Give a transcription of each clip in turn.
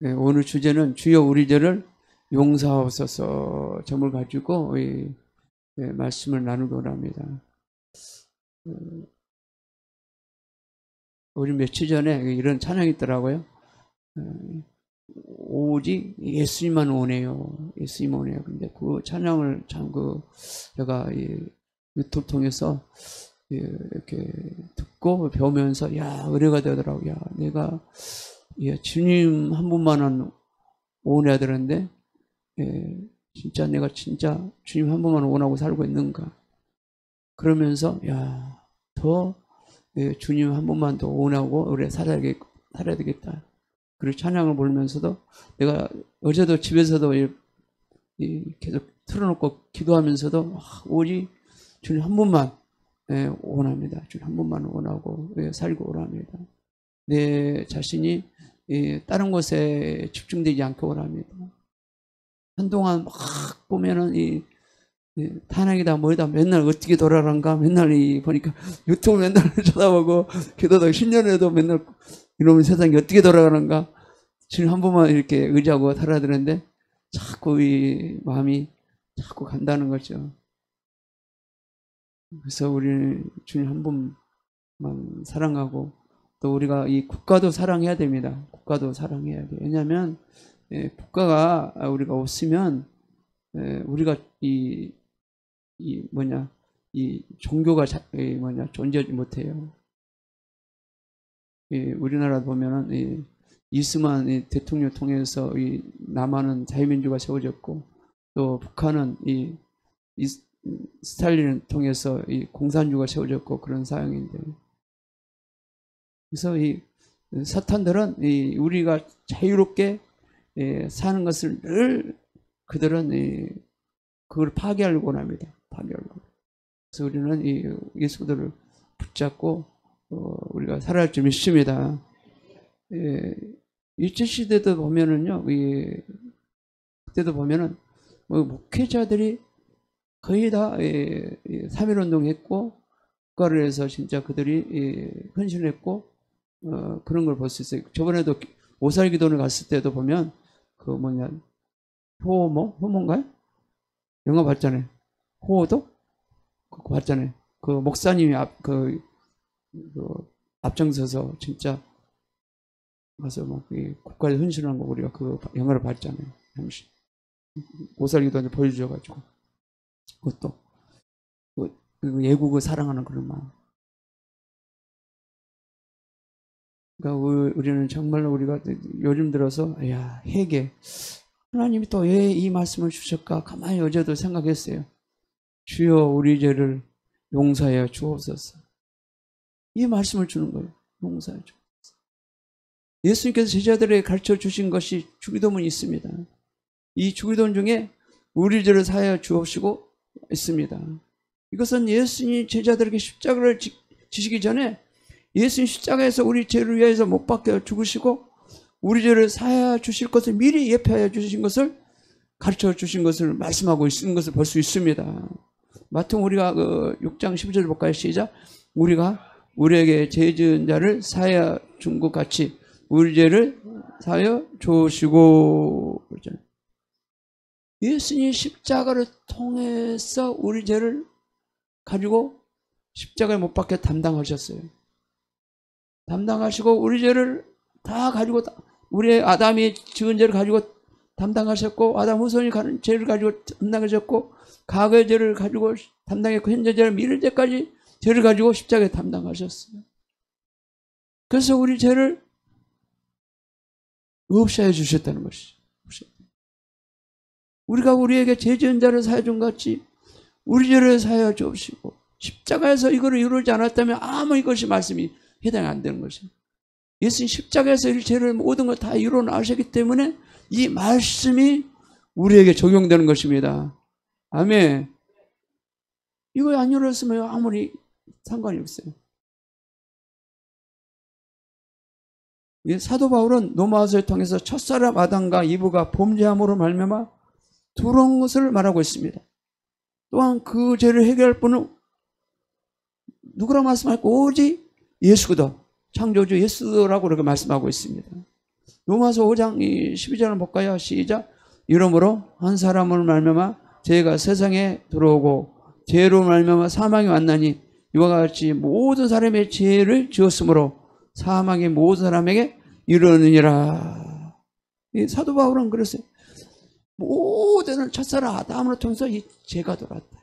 네, 오늘 주제는 주여 우리 죄를 용서하옵소서 점을 가지고 말씀을 나누고자 합니다. 우리 며칠 전에 이런 찬양이 있더라고요. 오직 예수님만 오네요. 예수님 오네요. 근데 그 찬양을 참 제가 유튜브 통해서 이렇게 듣고 배우면서 의뢰가 되더라고요. 내가 주님 한 분만은 원해야 되는데 진짜 내가 진짜 주님 한 분만 원하고 살고 있는가? 그러면서 더 주님 한 분만 더 원하고 우리 살아야 되겠다. 그리고 찬양을 부르면서도 내가 어제도 집에서도 계속 틀어놓고 기도하면서도 오직 주님 한 분만 원합니다. 주님 한 분만 원하고 살고 원합니다. 내 자신이 다른 것에 집중되지 않게 원합니다. 한동안 막 보면은 탄핵이다 뭐이다 맨날 어떻게 돌아가는가 맨날 보니까 유튜브 맨날 쳐다보고 기도도 신년에도 맨날 이놈의 세상이 어떻게 돌아가는가 주님 한 번만 이렇게 의지하고 살아야 되는데 자꾸 이 마음이 자꾸 간다는 거죠. 그래서 우리는 주님 한 번만 사랑하고 또 우리가 이 국가도 사랑해야 됩니다. 국가도 사랑해야 돼요. 왜냐하면 국가가 우리가 없으면 우리가 이 종교가 존재하지 못해요. 우리나라 보면은 이스만 대통령 통해서 남한은 자유민주가 세워졌고 또 북한은 스탈린을 통해서 공산주의가 세워졌고 그런 사양인데 그래서 사탄들은 우리가 자유롭게 사는 것을 늘 그들은 그걸 파괴하려고 원합니다. 파괴하려고. 그래서 우리는 예수들을 붙잡고 우리가 살아야 할 줄 믿습니다. 일제시대도 보면은요, 그때도 보면은 목회자들이 거의 다 3.1운동 했고 국가를 해서 진짜 그들이 헌신했고 그런 걸 볼 수 있어요. 저번에도 오살기도를 갔을 때도 보면 호모인가요? 영화 봤잖아요. 호호도? 그거 봤잖아요. 그 목사님이 앞장서서 진짜 가서 국가에 헌신한 거 우리가 그 영화를 봤잖아요. 잠시 오살기도 보여주셔가지고 그것도 예국을 사랑하는 그런 마음. 그러니까 우리는 정말로 우리가 요즘 들어서 회개 하나님이 또 왜 이 말씀을 주실까 가만히 어제도 생각했어요. 주여 우리 죄를 용서하여 주옵소서. 이 말씀을 주는 거예요. 용서하여 주옵소서. 예수님께서 제자들에게 가르쳐 주신 것이 주기도문이 있습니다. 이 주기도문 중에 우리 죄를 사하여 주옵시고 있습니다. 이것은 예수님 제자들에게 십자가를 지시기 전에 예수님 십자가에서 우리 죄를 위해서 못 박혀 죽으시고 우리 죄를 사하여 주실 것을 미리 예표하여 주신 것을 가르쳐 주신 것을 말씀하고 있는 것을 볼 수 있습니다. 마태복음 우리가 6장 12절 볼까요? 시작. 우리가 우리에게 죄 지은 자를 사하여 준 것 같이 우리 죄를 사하여 주시고. 예수님 십자가를 통해서 우리 죄를 가지고 십자가에 못 박혀 담당하셨어요. 담당하시고 우리 죄를 다 가지고 우리 아담이 지은 죄를 가지고 담당하셨고 아담 후손이 가는 죄를 가지고 담당하셨고 과거의 죄를 가지고 담당했고 현재 죄를 미래 죄까지 죄를 가지고 십자가에 담당하셨어요. 그래서 우리 죄를 없이 해 주셨다는 것이죠. 우리가 우리에게 죄 지은 자를 사하여 준 것 같이 우리 죄를 사하여 주옵시고 십자가에서 이거를 이루지 않았다면 아무 이것이 말씀이 해당이 안 되는 것이에요. 예수님 십자가에서 이 죄를 모든 걸 다 이루어 나오셨기 때문에 이 말씀이 우리에게 적용되는 것입니다. 아멘. 이거 안 이루었으면 아무리 상관이 없어요. 사도 바울은 로마서를 통해서 첫사람 아담과 이브가 범죄함으로 말미암아 두려운 것을 말하고 있습니다. 또한 그 죄를 해결할 분은 누구라고 말씀할까? 오직 예수다. 창조주 예수라고 그렇게 말씀하고 있습니다. 로마서 5장 12절을 볼까요? 시작. 이러므로 한 사람을 말미암아 죄가 세상에 들어오고 죄로 말미암아 사망이 왔나니 이와 같이 모든 사람의 죄를 지었으므로 사망이 모든 사람에게 이르느니라. 사도 바울은 그랬어요. 모든 첫사람 아담으로 통해서 이 죄가 돌았다.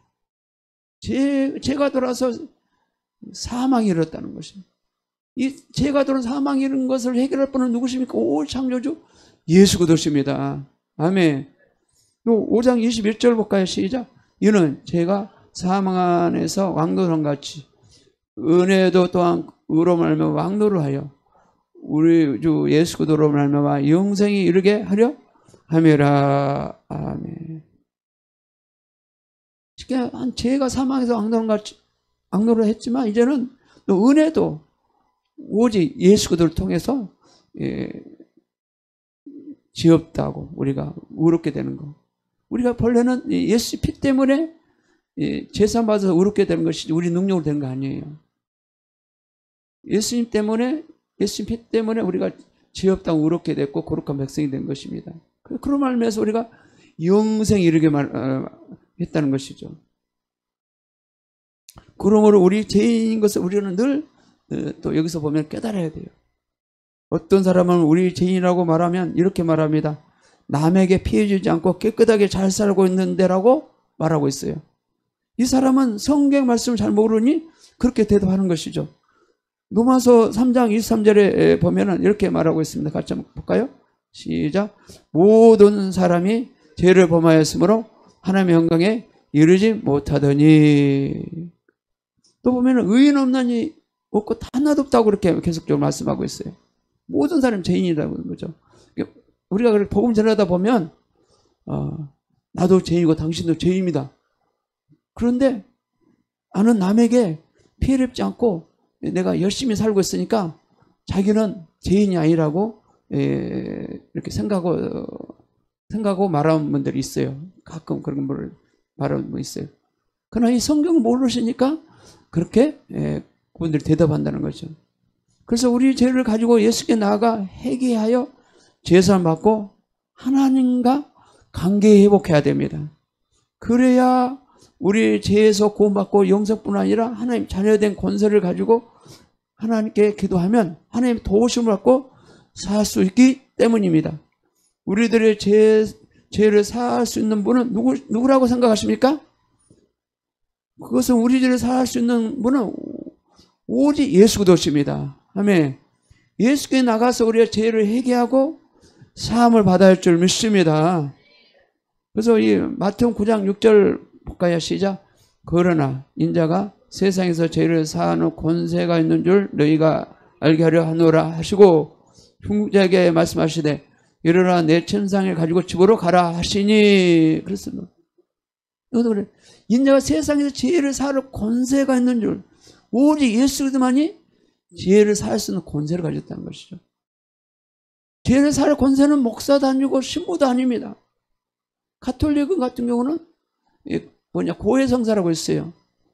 죄가 돌아서 사망이 일었다는 것입니다. 이 죄가 돌아 사망이 이른 것을 해결할 분은 누구십니까? 올 창조주 예수 그리스도십니다. 아멘. 5장 21절 볼까요? 시작. 이는 죄가 사망 안에서 왕노릇한 같이 은혜도 또한 의로 말미암아 왕노를 하여 우리 주 예수 그리스도로 말미암아 영생이 이르게 하려 함이라. 아멘. 쉽게 죄가 사망에서 왕노를 했지만 이제는 또 은혜도 오직 예수 그리스도를 통해서 지었다고 우리가 의롭게 되는 거. 우리가 본래는 예수 피 때문에 제사 받아서 의롭게 되는 것이지 우리 능력으로 되는 거 아니에요. 예수님 때문에, 예수님 피 때문에 우리가 죄 없다고 의롭게 됐고 거룩한 백성이 된 것입니다. 그런 말면서 우리가 영생에 이르게 했다는 것이죠. 그러므로 우리 죄인인 것을 우리는 늘 또 여기서 보면 깨달아야 돼요. 어떤 사람은 우리 죄인이라고 말하면 이렇게 말합니다. 남에게 피해 주지 않고 깨끗하게 잘 살고 있는데라고 말하고 있어요. 이 사람은 성경 말씀을 잘 모르니 그렇게 대답하는 것이죠. 로마서 3장 23절에 보면은 이렇게 말하고 있습니다. 같이 한번 볼까요? 시작. 모든 사람이 죄를 범하였으므로 하나님의 영광에 이르지 못하더니. 또 보면은 의인 없는 이 없고 다 하나도 없다고 그렇게 계속적으로 말씀하고 있어요. 모든 사람이 죄인이라고 하는 거죠. 우리가 복음 전하다 보면 나도 죄인이고 당신도 죄인입니다. 그런데 나는 남에게 피해를 입지 않고 내가 열심히 살고 있으니까 자기는 죄인이 아니라고 이렇게 생각하고 말하는 분들이 있어요. 가끔 그런 분을 말하는 분 있어요. 그러나 이 성경을 모르시니까 그렇게 그분들이 대답한다는 거죠. 그래서 우리 죄를 가지고 예수께 나아가 회개하여 제사를 받고 하나님과 관계 회복해야 됩니다. 그래야 우리 죄에서 구원받고 영생뿐 아니라 하나님 자녀된 권세를 가지고 하나님께 기도하면 하나님 도우심을 받고 살 수 있기 때문입니다. 우리들의 죄를 사할 수 있는 분은 누구라고 생각하십니까? 그것은 우리 죄를 사할 수 있는 분은 오직 예수 그리스도십니다. 아멘. 예수께 나가서 우리의 죄를 회개하고 사함을 받아야 할 줄 믿습니다. 그래서 이 마태복음 9장 6절 볼까요? 시작. 그러나 인자가 세상에서 죄를 사하는 권세가 있는 줄 너희가 알게 하려 하노라 하시고 중자에게 말씀하시되 이르라 내 천상을 가지고 집으로 가라 하시니. 그렇습니다. 이것도 그래. 인자가 세상에서 죄를 사할 권세가 있는 줄 오직 예수 그리스도만이 죄를 사할 수 있는 권세를 가졌다는 것이죠. 죄를 사할 권세는 목사도 아니고 신부도 아닙니다. 가톨릭 같은 경우는 고해성사라고 있어요.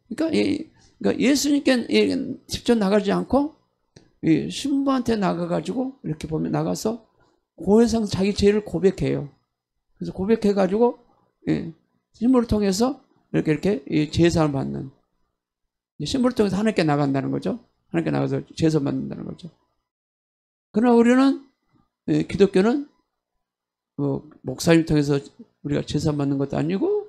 그러니까 예수님께 직접 나가지 않고 신부한테 나가가지고 이렇게 보면 나가서 고해성 자기 죄를 고백해요. 그래서 고백해가지고 신부를 통해서 이렇게 제사를 받는, 신부를 통해서 하나님께 나간다는 거죠. 하나님께 나가서 제사 받는다는 거죠. 그러나 우리는 기독교는 목사님 통해서 우리가 제사 받는 것도 아니고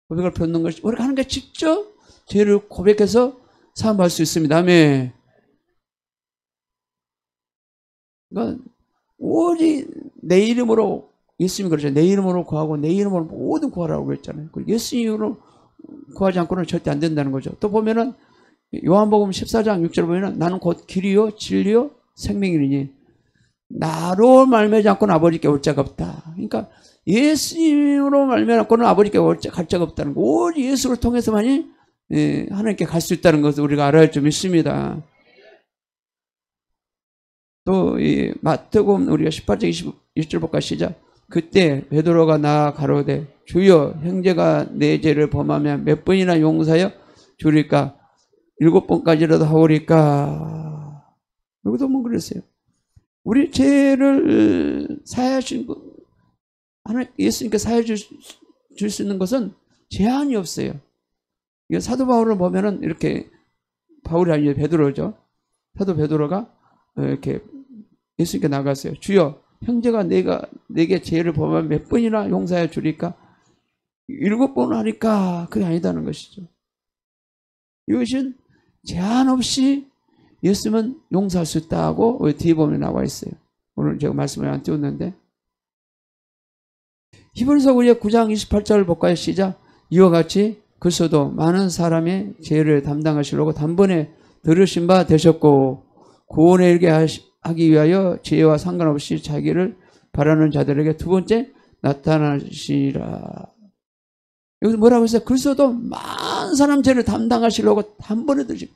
고백을 펴는 것이 우리가 하나님께 직접 죄를 고백해서 사함받을 수 있습니다. 아멘. 그러니까 오직 내 이름으로, 예수님이 그러죠. 내 이름으로 구하고 내 이름으로 모든 구하라고 그랬잖아요. 예수 이름으로 구하지 않고는 절대 안 된다는 거죠. 또 보면은 요한복음 14장 6절 보면은 나는 곧 길이요 진리요 생명이니 나로 말미암지 않고는 아버지께 올 자가 없다. 그러니까 예수님으로 말미암지 않고는 아버지께 갈 자가 없다는 거. 오직 예수를 통해서만이 하나님께 갈 수 있다는 것을 우리가 알아야 할 줄 믿습니다. 또 이 마태복음 우리가 18장 21절 볼까 시작. 그때 베드로가 나아 가로되 주여 형제가 내 죄를 범하면 몇 번이나 용서하여 주리까? 7번까지라도 하오리까? 여기도 뭐 그랬어요. 우리 죄를 사하신 분, 예수님께 사해 줄 수 있는 것은 제한이 없어요. 사도 바울을 보면은 이렇게, 바울이 아니에요, 베드로죠. 사도 베드로가 이렇게 예수님께 나갔어요. 주여, 형제가 내게 죄를 범하면 몇 번이나 용서해 주리까? 7번 하니까 그게 아니다는 것이죠. 이것은 제한 없이 예수님은 용서할 수 있다고 뒤에 보면 나와 있어요. 오늘 제가 말씀을 안 띄웠는데, 히브리서 9장 28절을 볼까요? 시작. 이와 같이 그리스도도 많은 사람의 죄를 담당하시려고 단번에 들으신 바 되셨고 구원에 이르게 하기 위하여 죄와 상관없이 자기를 바라는 자들에게 두 번째 나타나시라. 여기서 뭐라고 했어요? 그리스도도 많은 사람 죄를 담당하시려고 단번에 들으시고,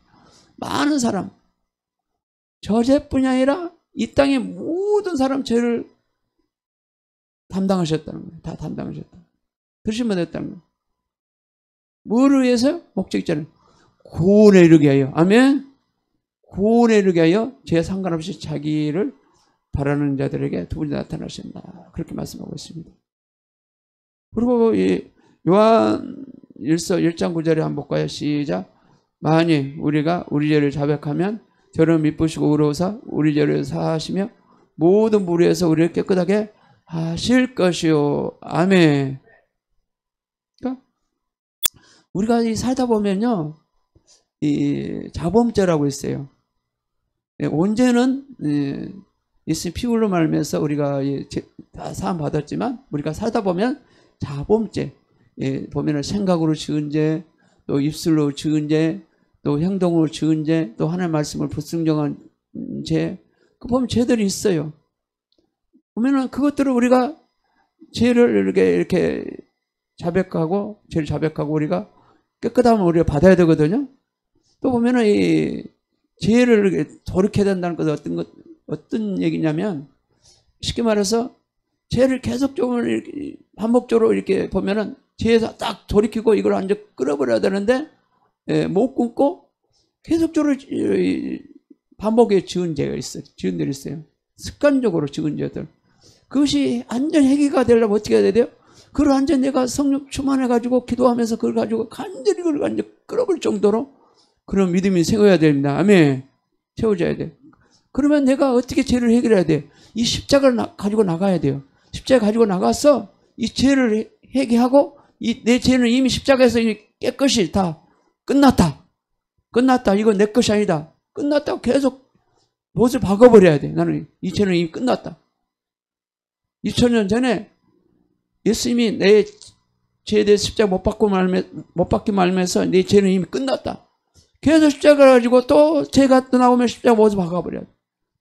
많은 사람, 저죄뿐이 아니라 이 땅의 모든 사람 죄를 담당하셨다는 거예요. 다 담당하셨다. 들으시면 됐다는 거예요. 뭐를 위해서요? 목적자는 구원에 이르게 하여, 아멘. 구원에 이르게 하여 죄 상관없이 자기를 바라는 자들에게 두 번째 나타나신다. 그렇게 말씀하고 있습니다. 그리고 이 요한 1장 9절에 한번 볼까요? 시작. 만일 우리가 우리 죄를 자백하면 저를 미쁘시고 의로우사 우리 죄를 사하시며 모든 무리에서 우리를 깨끗하게 하실 것이요. 아멘. 그러니까 우리가 살다 보면요, 이 자범죄라고 있어요. 언제는 예수님 피 흘러 말면서 우리가 다 사함 받았지만, 우리가 살다 보면 자범죄, 보면은 생각으로 지은 죄, 또 입술로 지은 죄, 또 행동으로 지은 죄, 또 하나님의 말씀을 불순종한 죄, 그 보면 죄들이 있어요. 보면은 그것들을 우리가 죄를 이렇게 자백하고, 죄를 자백하고 우리가 깨끗하면 우리가 받아야 되거든요. 또 보면은 이 죄를 돌이켜야 된다는 것은 어떤 얘기냐면, 쉽게 말해서 죄를 계속적으로 이렇게 반복적으로 이렇게 보면은 죄에서 딱 돌이키고 이걸 완전 끊어버려야 되는데, 못 끊고 계속적으로 반복에 지은 죄가 있어요. 지은 죄가 있어요. 습관적으로 지은 죄들. 그것이 완전 해결가 되려면 어떻게 해야 돼요? 그걸 완전 내가 성령 충만해가지고 기도하면서 그걸 가지고 간절히 그걸 완전 끌어볼 정도로 그런 믿음이 세워야 됩니다. 아멘. 세워져야 돼. 그러면 내가 어떻게 죄를 해결해야 돼? 이 십자가를 가지고 나가야 돼요. 십자가 가지고 나가서 이 죄를 해결하고, 내 죄는 이미 십자가에서 깨끗이 다 끝났다. 끝났다. 이거 내 것이 아니다. 끝났다고 계속 못을 박아버려야 돼. 나는 이 죄는 이미 끝났다. 2000년 전에 예수님이 내 죄에 대해 십자가 못 박기 말면서 내 죄는 이미 끝났다. 계속 십자가를 가지고 또 죄가 또 나오면 십자가 못을 박아버려야 돼.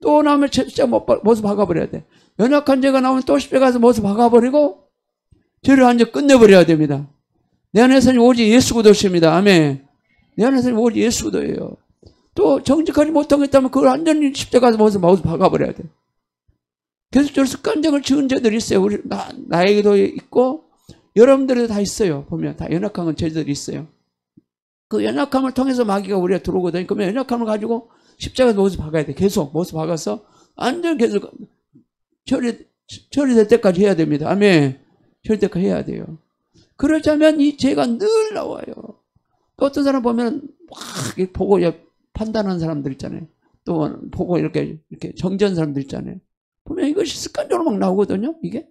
또 나오면 십자가 못을 박아버려야 돼. 연약한 죄가 나오면 또 십자가에서 못을 박아버리고 죄를 완전 끝내버려야 됩니다. 내 안에서는 오직 예수 그도십니다. 아멘. 내 안에서는 오직 예수 그도예요. 또 정직하지 못한 게 있다면 그걸 완전히 십자가에서 못을 박아버려야 돼. 계속적으로 습관적으로 지은 죄들이 있어요. 나에게도 있고 여러분들에도 다 있어요. 보면 다 연약한 죄들이 있어요. 그 연약함을 통해서 마귀가 우리가 들어오거든요. 그러면 연약함을 가지고 십자가에서 못을 박아야 돼. 계속 못을 박아서 완전 계속 처리될 때까지 해야 됩니다. 아멘. 처리될 때까지 해야 돼요. 그러자면 이 죄가 늘 나와요. 또 어떤 사람 보면 막 보고 판단하는 사람들 있잖아요. 또 보고 이렇게 정지한 사람들 있잖아요. 보면 이것이 습관적으로 막 나오거든요, 이게.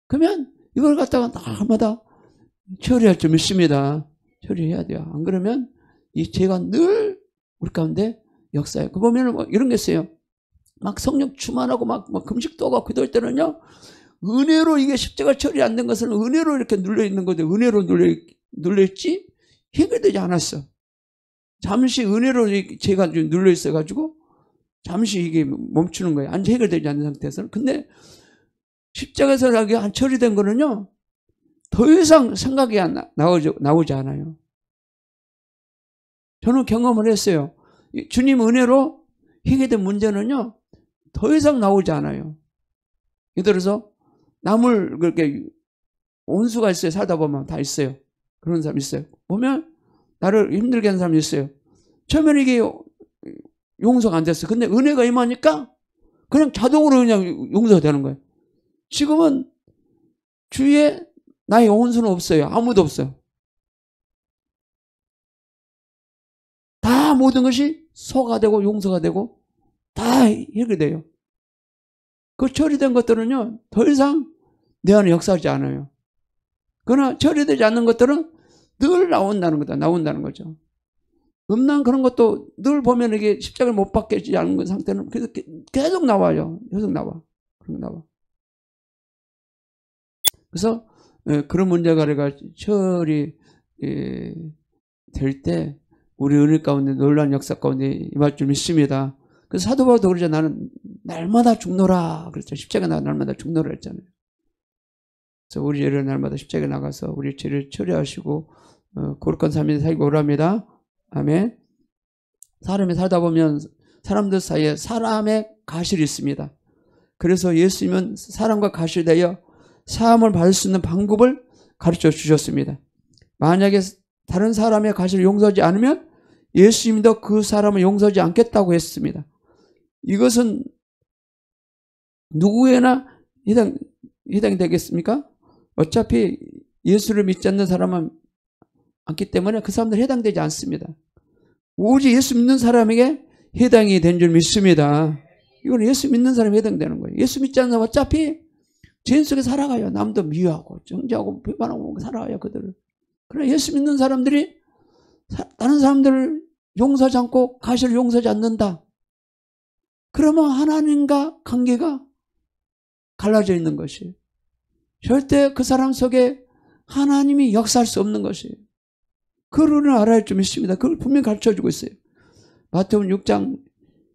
그러면 이걸 갖다가 날마다 처리할 줄 믿습니다. 처리해야 돼요. 안 그러면 이 죄가 늘 우리 가운데 역사해요. 그 보면 뭐 이런 게 있어요. 막 성령 충만하고 막 금식도 하고 기도할 때는요, 은혜로 이게 십자가 처리 안 된 것은 은혜로 이렇게 눌려있는 건데, 은혜로 눌려있지 해결되지 않았어. 잠시 은혜로 죄가 눌려있어가지고 잠시 이게 멈추는 거예요. 안 해결되지 않는 상태에서는. 근데 십자가에서 안 처리된 거는요, 더 이상 생각이 나오지 않아요. 저는 경험을 했어요. 주님 은혜로 해결된 문제는요, 더 이상 나오지 않아요. 예를 들어서 남을 그렇게 온수가 있어요. 살다 보면 다 있어요. 그런 사람 있어요. 보면 나를 힘들게 하는 사람이 있어요. 처음에는 이게 용서가 안 됐어요. 근데 은혜가 임하니까 그냥 자동으로 그냥 용서가 되는 거예요. 지금은 주위에 나의 원수는 없어요. 아무도 없어요. 다 모든 것이 소화되고 용서가 되고 다 해결돼요. 그 처리된 것들은요, 더 이상 내 안에 역사하지 않아요. 그러나 처리되지 않는 것들은 늘 나온다는 거죠. 음란 그런 것도 늘 보면 이게 십자가를 못 받게 않은 상태는 계속 나와요. 계속 나와. 그래서 그런 문제가 처리 될 때 우리 은혜 가운데 놀라운 역사 가운데 임할 줄 믿습니다. 그래서 사도 바울도 그러죠. 나는 날마다 죽노라 그랬죠. 십자가 날마다 죽노라 했잖아요. 그래서 우리 죄를 날마다 십자가에 나가서 우리 죄를 처리하시고 거룩한 삶에 살고 오랍니다. 아멘. 사람이 살다 보면 사람들 사이에 사람의 가실이 있습니다. 그래서 예수님은 사람과 가실되어 사함을 받을 수 있는 방법을 가르쳐 주셨습니다. 만약에 다른 사람의 가실을 용서하지 않으면 예수님도 그 사람을 용서하지 않겠다고 했습니다. 이것은 누구에나 해당이 되겠습니까? 어차피 예수를 믿지 않는 사람은 않기 때문에 그 사람들 해당되지 않습니다. 오직 예수 믿는 사람에게 해당이 된 줄 믿습니다. 이건 예수 믿는 사람이 해당되는 거예요. 예수 믿지 않는 사람은 어차피 죄인 속에 살아가요. 남도 미워하고 정죄하고 비판하고 살아가요. 그들을. 그러나 예수 믿는 사람들이 다른 사람들을 용서하지 않고 가시를 용서하지 않는다. 그러면 하나님과 관계가 갈라져 있는 것이에요. 절대 그 사람 속에 하나님이 역사할 수 없는 것이에요. 그를 알아야 할 줄 믿습니다. 그걸 분명히 가르쳐주고 있어요. 마태복음 6장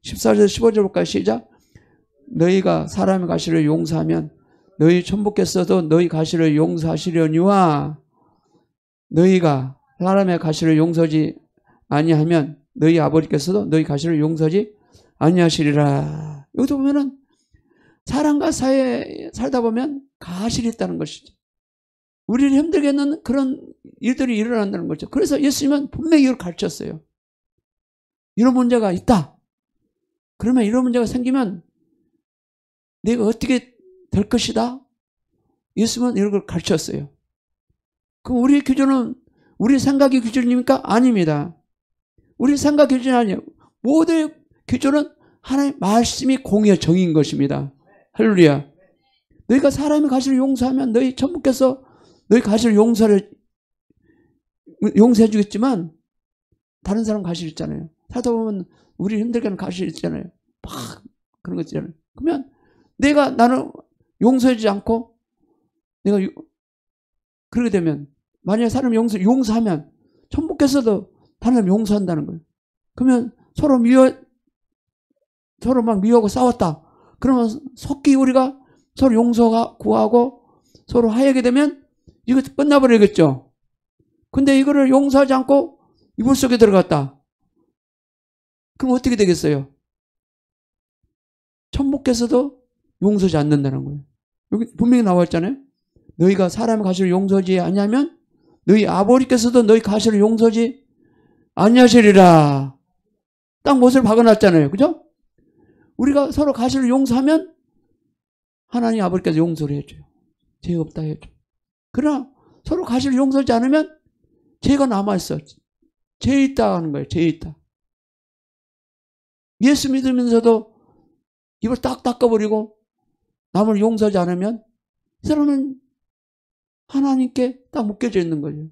14절 15절까지 시작. 너희가 사람의 가시를 용서하면 너희 천부께서도 너희 가시를 용서하시려니와 너희가 사람의 가시를 용서하지 아니하면 너희 아버지께서도 너희 가시를 용서하지 아니하시리라. 여기도 보면은 사람과 사이에 살다 보면 가실이 있다는 것이죠. 우리를 힘들게 하는 그런 일들이 일어난다는 거죠. 그래서 예수님은 분명히 이걸 가르쳤어요. 이런 문제가 있다. 그러면 이런 문제가 생기면 내가 어떻게 될 것이다. 예수님은 이런 걸 가르쳤어요. 그럼 우리의 기준은 우리 생각의 기준입니까? 아닙니다. 우리 생각 기준이 아니에요. 모든 기준은 하나님의 말씀이 공의 정인 것입니다. 할렐루야. 너희가 사람의 가시를 용서하면 너희 천부께서 너희 가시를 용서해 주겠지만 다른 사람 가실 있잖아요. 살다 보면 우리 힘들게 하는 가실 있잖아요. 막 그런 거 있잖아요. 그러면 나는 용서해 주지 않고 내가 그렇게 되면 만약에 사람 용서하면 천부께서도 다른 사람 용서한다는 거예요. 그러면 서로 막 미워하고 싸웠다. 그러면 속히 우리가 서로 용서가 구하고 서로 화해하게 되면 이거 끝나버리겠죠. 근데 이거를 용서하지 않고 이불 속에 들어갔다. 그럼 어떻게 되겠어요? 천부께서도 용서하지 않는다는 거예요. 여기 분명히 나와 있잖아요. 너희가 사람의 가시를 용서하지 아니하면 너희 아버지께서도 너희 가시를 용서하지 아니하시리라. 딱 못을 박아놨잖아요. 그죠? 우리가 서로 가시를 용서하면 하나님 아버지께서 용서를 해줘요. 죄 없다 해줘. 그러나 서로 가시를 용서하지 않으면 죄가 남아있어. 죄 있다 하는 거예요. 죄 있다. 예수 믿으면서도 입을 딱 닦아버리고 남을 용서하지 않으면 이 사람은 하나님께 딱 묶여져 있는 거예요.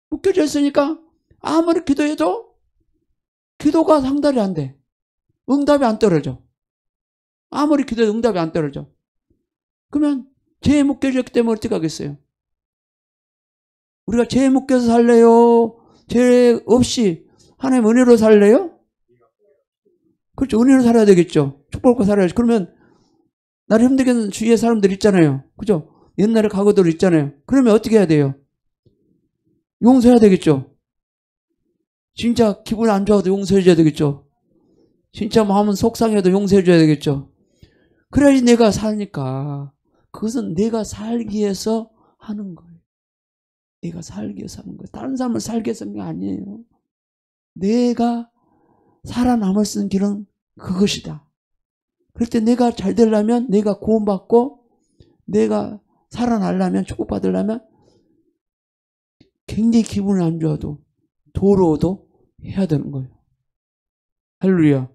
묶여져 있으니까 아무리 기도해도 기도가 상달이 안 돼. 응답이 안 떨어져. 아무리 기도해도 응답이 안 떨어져. 그러면 죄에 묶여졌기 때문에 어떻게 하겠어요? 우리가 죄에 묶여서 살래요? 죄 없이 하나님 은혜로 살래요? 그렇죠. 은혜로 살아야 되겠죠. 축복받고 살아야지. 그러면 나를 힘들게 하는 주위에 사람들 있잖아요. 그죠? 옛날에 과거들 있잖아요. 그러면 어떻게 해야 돼요? 용서해야 되겠죠. 진짜 기분 안 좋아도 용서해줘야 되겠죠. 진짜 마음은 속상해도 용서해줘야 되겠죠. 그래야지 내가 사니까. 그것은 내가 살기 위해서 하는 거예요. 내가 살기 위해서 하는 거예요. 다른 사람을 살기 위해서 하는 게 아니에요. 내가 살아남을 수 있는 길은 그것이다. 그럴 때 내가 잘 되려면, 내가 구원받고 내가 살아나려면, 축복받으려면 굉장히 기분이 안 좋아도 도로도 해야 되는 거예요. 할렐루야.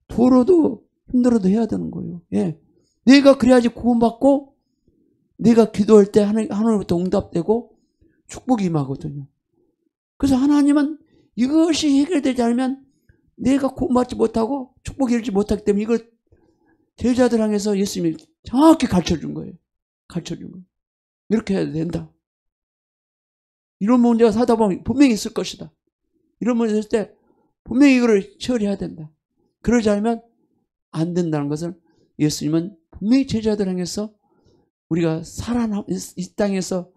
도로도 힘들어도 해야 되는 거예요. 예. 내가 그래야지 구원받고 내가 기도할 때 하나님부터 응답되고 축복이 임하거든요. 그래서 하나님은 이것이 해결되지 않으면 내가 구원받지 못하고 축복이 이루지 못하기 때문에 이걸 제자들 향해서 예수님이 정확히 가르쳐준 거예요. 가르쳐준 거예요. 이렇게 해야 된다. 이런 문제가 사다 보면 분명히 있을 것이다. 이런 문제 있을 때 분명히 이거를 처리해야 된다. 그러지 않으면 안 된다는 것을 예수님은 분명히 제자들 향해서 우리가 이 땅에서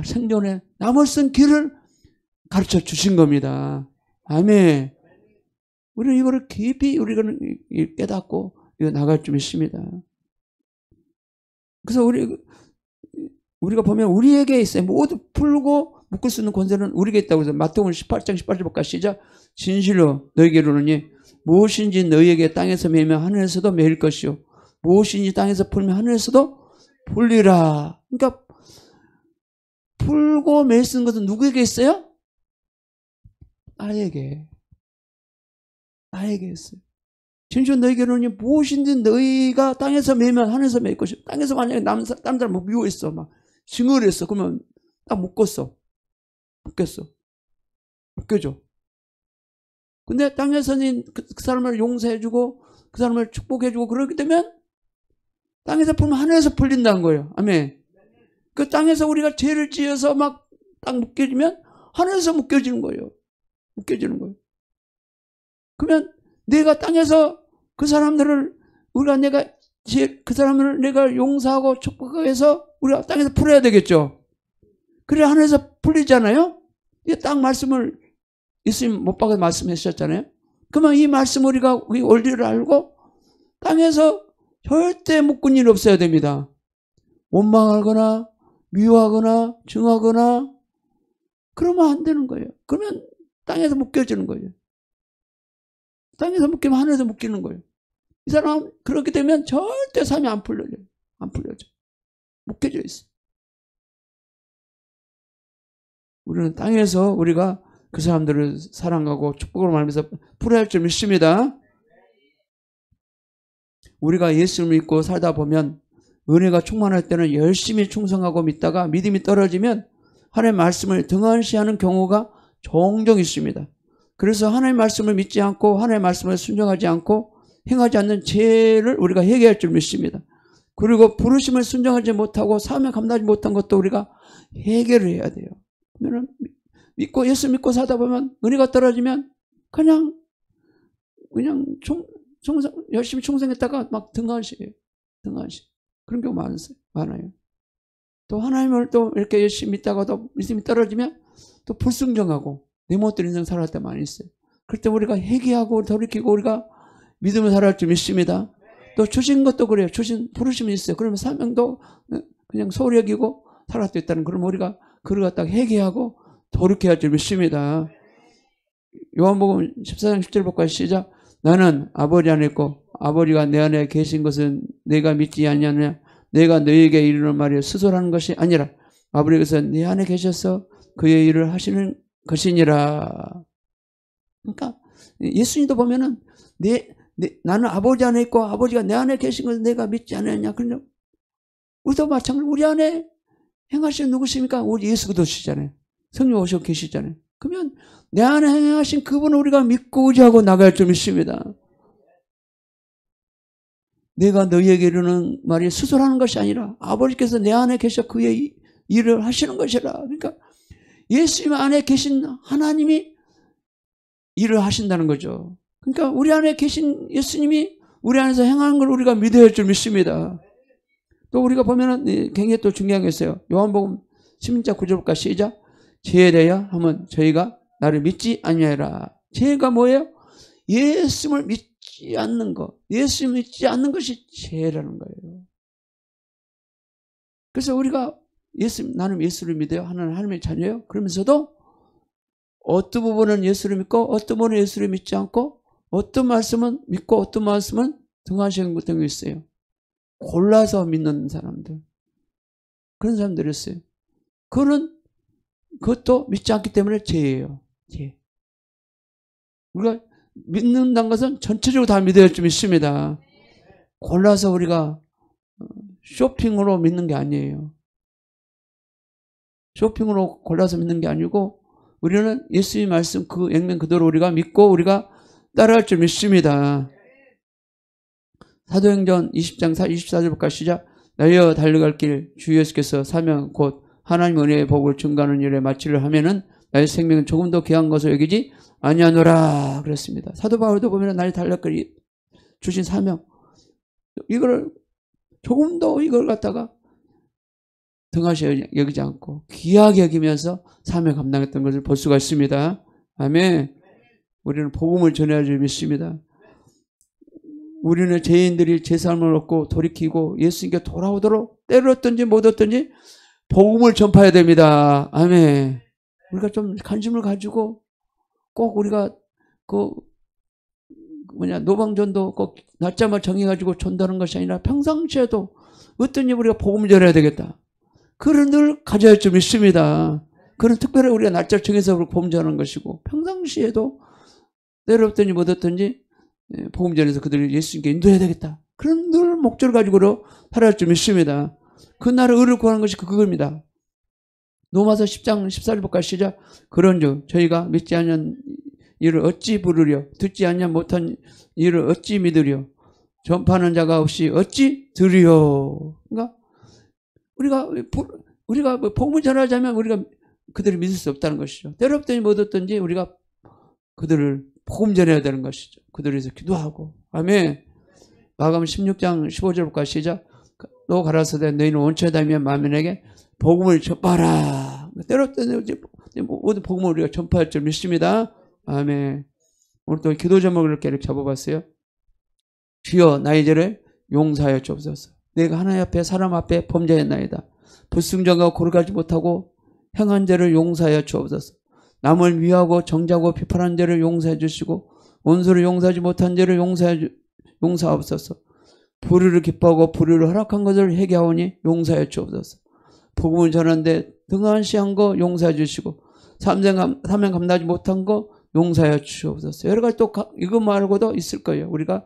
생존에 남을 쓴 길을 가르쳐 주신 겁니다. 아멘. 우리는 이거를 깊이 우리가 깨닫고 나갈 줄 믿습니다. 그래서 우리가 보면 우리에게 있어요. 모두 풀고 묶을 수 있는 권세는 우리에게 있다고 해서 마태복음 18장 18절까지 시작. 진실로 너희에게 이르노니 무엇인지 너희에게 땅에서 매면 하늘에서도 매일 것이요 무엇인지 땅에서 풀면 하늘에서도 풀리라. 그러니까 풀고 맬 수 있는 것은 누구에게 있어요? 나에게 있어요. 진실로 너희에게 이르노니 무엇인지 너희가 땅에서 매면 하늘에서 맬 것이요. 땅에서 만약에 다른 사람 뭐 미워했어, 막 징얼했어, 그러면 딱 묶였어. 묶여줘. 근데 땅에서는 그 사람을 용서해주고 그 사람을 축복해주고 그러기 때문에 땅에서 풀면 하늘에서 풀린다는 거예요. 아멘. 그 땅에서 우리가 죄를 지어서 막 딱 묶여지면 하늘에서 묶여지는 거예요. 그러면 내가 땅에서 그 사람들을 그 사람을 내가 용서하고 축복해서 우리가 땅에서 풀어야 되겠죠. 그래 하늘에서 풀리잖아요. 이 딱 말씀을 예수님 못 박아서 말씀하셨잖아요. 그러면 이 말씀 우리가 이 원리를 알고 땅에서 절대 묶은 일 없어야 됩니다. 원망하거나 미워하거나 증하거나 그러면 안 되는 거예요. 그러면 땅에서 묶여지는 거예요. 땅에서 묶이면 하늘에서 묶이는 거예요. 이 사람 그렇게 되면 절대 삶이 안 풀려져. 묶여져 있어. 우리는 땅에서 우리가 그 사람들을 사랑하고 축복으로 말하면서 풀어야 할 줄 믿습니다. 우리가 예수를 믿고 살다 보면 은혜가 충만할 때는 열심히 충성하고 믿다가 믿음이 떨어지면 하나님의 말씀을 등한시하는 경우가 종종 있습니다. 그래서 하나님의 말씀을 믿지 않고 하나님의 말씀을 순종하지 않고 행하지 않는 죄를 우리가 해결할 줄 믿습니다. 그리고 부르심을 순종하지 못하고 사명 감당하지 못한 것도 우리가 해결을 해야 돼요. 그러면 예수 믿고 살다 보면 은혜가 떨어지면 그냥 열심히 충성했다가 막 등한시해요. 그런 경우 많아요. 또 하나님을 또 이렇게 열심히 믿다가도 믿음이 떨어지면 또 불순종하고 내 멋대로 인생 살아갈 때 많이 있어요. 그럴 때 우리가 회개하고 돌이키고 우리가 믿음을 살아갈 줄 믿습니다. 또 주신 것도 그래요. 부르심이 있어요. 그러면 사명도 그냥 소홀히 여기고 살아갈 수 있다는, 그러면 우리가 그걸 갖다가 회개하고 돌이켜야 할 줄 믿습니다. 요한복음 14장 10절 볼까요? 시작. 나는 아버지 안에 있고 아버지가 내 안에 계신 것은 내가 믿지 않냐냐. 내가 너희에게 이르는 말이 스스로하는 것이 아니라 아버지께서 내 안에 계셔서 그의 일을 하시는 것이니라. 그러니까 예수님도 보면은 나는 아버지 안에 있고 아버지가 내 안에 계신 것은 내가 믿지 않느냐. 그러냐. 우리도 마찬가지로 우리 안에 행하신 누구십니까? 우리 예수 그리스도시잖아요. 성령 오시고 계시잖아요. 그러면 내 안에 행하신 그분을 우리가 믿고 의지하고 나갈 줄 믿습니다. 내가 너희에게 이르는 말이 스스로하는 것이 아니라 아버지께서 내 안에 계셔 그의 일을 하시는 것이라. 그러니까 예수님 안에 계신 하나님이 일을 하신다는 거죠. 그러니까 우리 안에 계신 예수님이 우리 안에서 행하는 걸 우리가 믿어야 할 줄 믿습니다. 또 우리가 보면은 굉장히 또 중요한 게 있어요. 요한복음 16장 9절과 시작. 죄에 대하여 하면 저희가 나를 믿지 아니하라. 죄가 뭐예요? 예수님을 믿지 않는 것. 예수님을 믿지 않는 것이 죄라는 거예요. 그래서 우리가 나는 예수를 믿어요. 하나님의 자녀예요. 그러면서도 어떤 부분은 예수를 믿고 어떤 부분은 예수를 믿지 않고 어떤 말씀은 믿고 어떤 말씀은 등하시는 것도 있어요. 골라서 믿는 사람들. 그런 사람들이 있어요. 그것도 믿지 않기 때문에 죄예요. 죄. 우리가 믿는다는 것은 전체적으로 다 믿어야 할 줄 믿습니다. 골라서 우리가 쇼핑으로 믿는 게 아니에요. 쇼핑으로 골라서 믿는 게 아니고 우리는 예수의 말씀 그 액면 그대로 우리가 믿고 우리가 따라할 줄 믿습니다. 사도행전 20장 24절부터 시작. 날려 달려갈 길 주 예수께서 사명 곧 하나님 은혜의 복을 증거하는 일에 마치려 하면은 나의 생명은 조금 더 귀한 것을 여기지 아니하노라 그랬습니다. 사도 바울도 보면 날려 달려갈 길 주신 사명 이거를 조금 더 이걸 갖다가 등하시 여기지 않고 귀하게 여기면서 사명 감당했던 것을 볼 수가 있습니다. 아멘. 우리는 복음을 전해야 줄 믿습니다. 우리는 죄인들이 제 삶을 얻고 돌이키고 예수님께 돌아오도록 때를 얻든지 못 얻든지 복음을 전파해야 됩니다. 아멘. 우리가 좀 관심을 가지고 꼭 우리가 노방전도 꼭 날짜만 정해가지고 전도하는 것이 아니라 평상시에도 어떤 일 우리가 복음을 전해야 되겠다. 그런 늘 가져야 할 줄 믿습니다. 그런 특별히 우리가 날짜를 정해서 복음 전하는 것이고 평상시에도 때를 얻든지 못 얻든지 복음 전해서 그들을 예수님께 인도해야 되겠다. 그런 늘 목적을 가지고 살아야 할 줄 믿습니다. 그 나라의 의를 구하는 것이 그겁니다. 로마서 10장 14절부터 시작. 그런즉 저희가 믿지 않는 이를 어찌 부르려 듣지 않냐 못한 이를 어찌 믿으려 전파하는 자가 없이 어찌 들으려. 그러니까 우리가 복음을 전하자면 우리가 그들을 믿을 수 없다는 것이죠. 때를 얻든지 못 얻든지 우리가 그들을 복음 전해야 되는 것이죠. 그들을 위해서 기도하고. 아멘. 마가복음 16장 15절부터 시작. 너 가라사대 너희는 원천에 다니면 만민에게 복음을 전파하라. 때로 모든 복음을 우리가 전파할 줄 믿습니다. 아멘. 오늘 또 기도 제목을 이렇게 잡아봤어요. 주여 나의 죄를 용서하여 주옵소서. 내가 하나님 앞에 사람 앞에 범죄했나이다. 불순종하고 고르지 못하고 행한 죄를 용서하여 주옵소서. 남을 위하고 정죄하고 비판한 죄를 용서해 주시고 원수를 용서하지 못한 죄를 용서하옵소서. 불의를 기뻐하고 불의를 허락한 것을 회개하오니 용서해 주옵소서. 복음을 전하는데 등한시한 거 용서해 주시고 사명 감당하지 못한 거 용서해 주옵소서. 여러 가지 또 이거 말고도 있을 거예요. 우리가